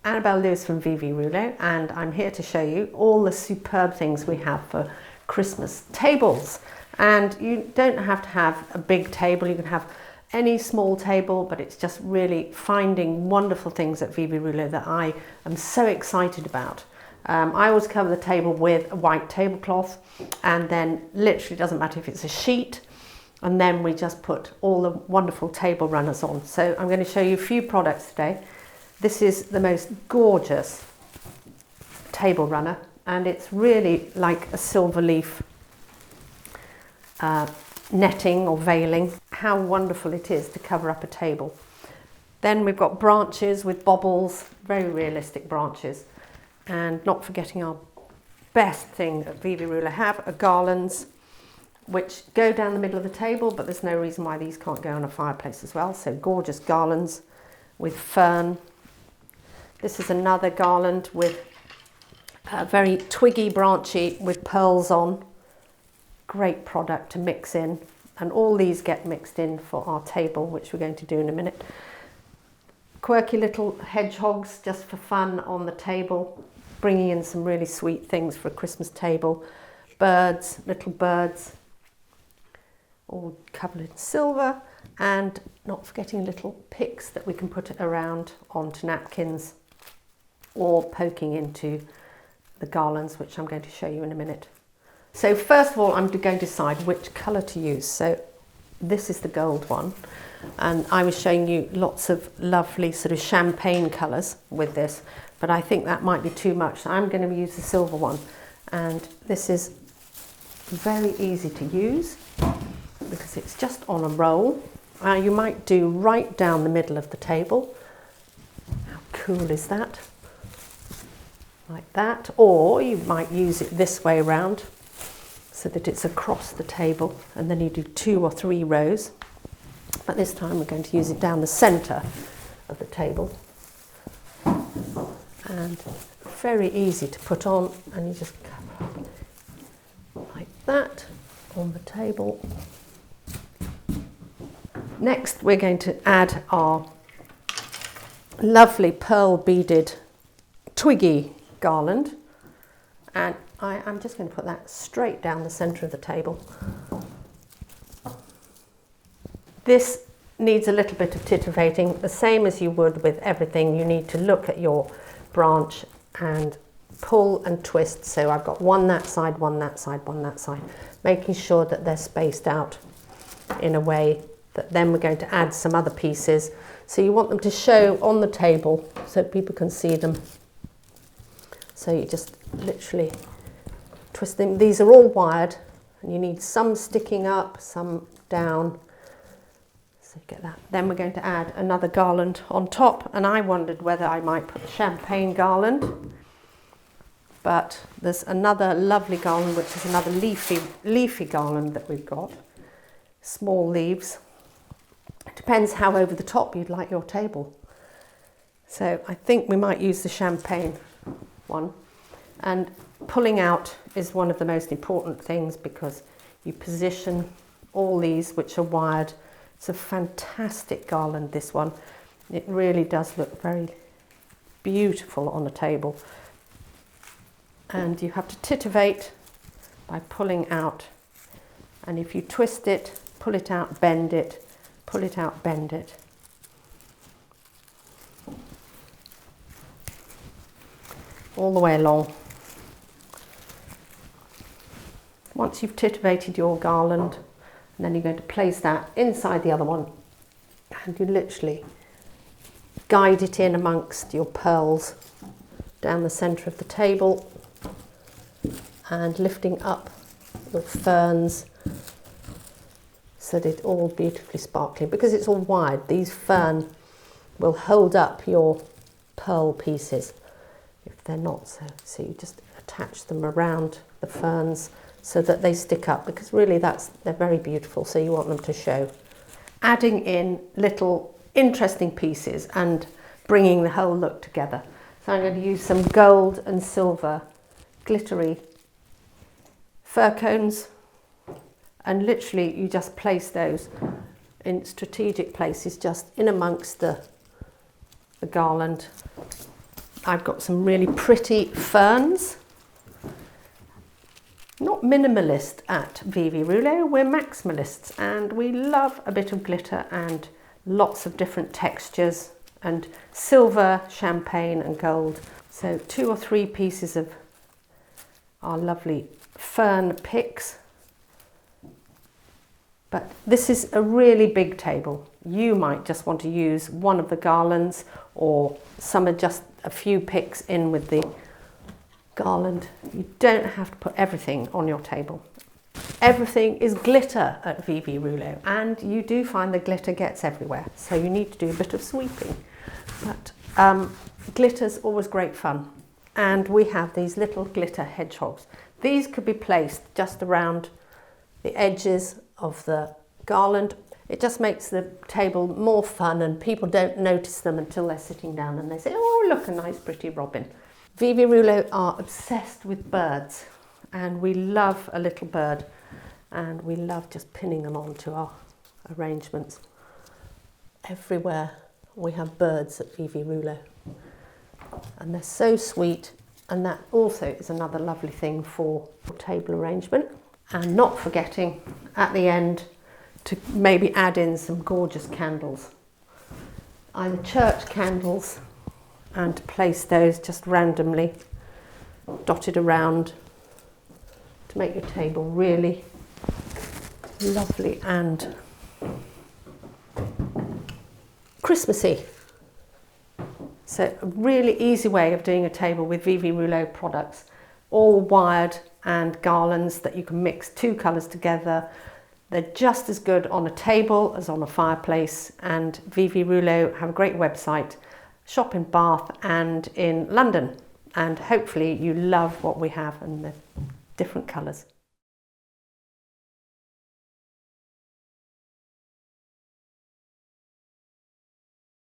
Annabel Lewis from VV Rouleaux, and I'm here to show you all the superb things we have for Christmas tables. And you don't have to have a big table, you can have any small table, but it's just really finding wonderful things at VV Rouleaux that I am so excited about. I always cover the table with a white tablecloth, and then literally doesn't matter if it's a sheet, and then we just put all the wonderful table runners on. So I'm going to show you a few products today. This is the most gorgeous table runner, and it's really like a silver leaf netting or veiling. How wonderful it is to cover up a table. Then we've got branches with bobbles, very realistic branches. And not forgetting our best thing that VV Rouleaux have are garlands, which go down the middle of the table, but there's no reason why these can't go on a fireplace as well. So gorgeous garlands with fern. This is another garland with very twiggy, branchy with pearls on. Great product to mix in, and all these get mixed in for our table, which we're going to do in a minute. Quirky little hedgehogs just for fun on the table, bringing in some really sweet things for a Christmas table. Birds, little birds, all covered in silver, and not forgetting little picks that we can put around onto napkins or poking into the garlands, which I'm going to show you in a minute. So first of all, I'm going to decide which colour to use. So this is the gold one, and I was showing you lots of lovely sort of champagne colours with this, but I think that might be too much. So I'm going to use the silver one, and this is very easy to use because it's just on a roll. You might do right down the middle of the table. How cool is that? Like that, or you might use it this way around so that it's across the table, and then you do 2 or 3 rows. But this time we're going to use it down the centre of the table. And very easy to put on, and you just cover like that on the table. Next we're going to add our lovely pearl beaded twiggy garland, and I'm just going to put that straight down the centre of the table. This needs a little bit of titivating, the same as you would with everything. You need to look at your branch and pull and twist. So I've got one that side, one that side, one that side, making sure that they're spaced out in a way that then we're going to add some other pieces. So you want them to show on the table so people can see them. So you just literally twist them. These are all wired, and you need some sticking up, some down. So you get that. Then we're going to add another garland on top, and I wondered whether I might put the champagne garland, but there's another lovely garland, which is another leafy garland that we've got. Small leaves. It depends how over the top you'd like your table. So I think we might use the champagne one. And pulling out is one of the most important things, because you position all these, which are wired. It's a fantastic garland, this one. It really does look very beautiful on a table. And you have to titivate by pulling out. And if you twist it, pull it out, bend it, pull it out, bend it. All the way along. Once you've titivated your garland, and then you're going to place that inside the other one, and you literally guide it in amongst your pearls down the centre of the table, and lifting up your ferns so that it's all beautifully sparkling. Because it's all wide, these fern will hold up your pearl pieces if they're not. So you just attach them around the ferns so that they stick up, because really they're very beautiful, so you want them to show. Adding in little interesting pieces and bringing the whole look together. So I'm going to use some gold and silver glittery fir cones, and literally you just place those in strategic places just in amongst the garland. I've got some really pretty ferns. Not minimalist at VV Rouleaux, we're maximalists, and we love a bit of glitter and lots of different textures and silver, champagne and gold. So 2 or 3 pieces of our lovely Fern Picks. But this is a really big table. You might just want to use one of the garlands, or some are just a few picks in with the garland. You don't have to put everything on your table. Everything is glitter at VV Rouleaux, and you do find the glitter gets everywhere, so you need to do a bit of sweeping. But glitter's always great fun, and we have these little glitter hedgehogs. These could be placed just around the edges of the garland. It just makes the table more fun, and people don't notice them until they're sitting down and they say, oh look, a nice pretty robin. VV Rouleaux are obsessed with birds, and we love a little bird, and we love just pinning them onto our arrangements. Everywhere we have birds at VV Rouleaux, and they're so sweet, and that also is another lovely thing for table arrangement. And not forgetting at the end to maybe add in some gorgeous candles, either church candles, and place those just randomly dotted around to make your table really lovely and Christmassy. So a really easy way of doing a table with VV Rouleaux products, all wired and garlands that you can mix 2 colours together. They're just as good on a table as on a fireplace, and VV Rouleaux have a great website, shop in Bath and in London, and hopefully you love what we have and the different colours.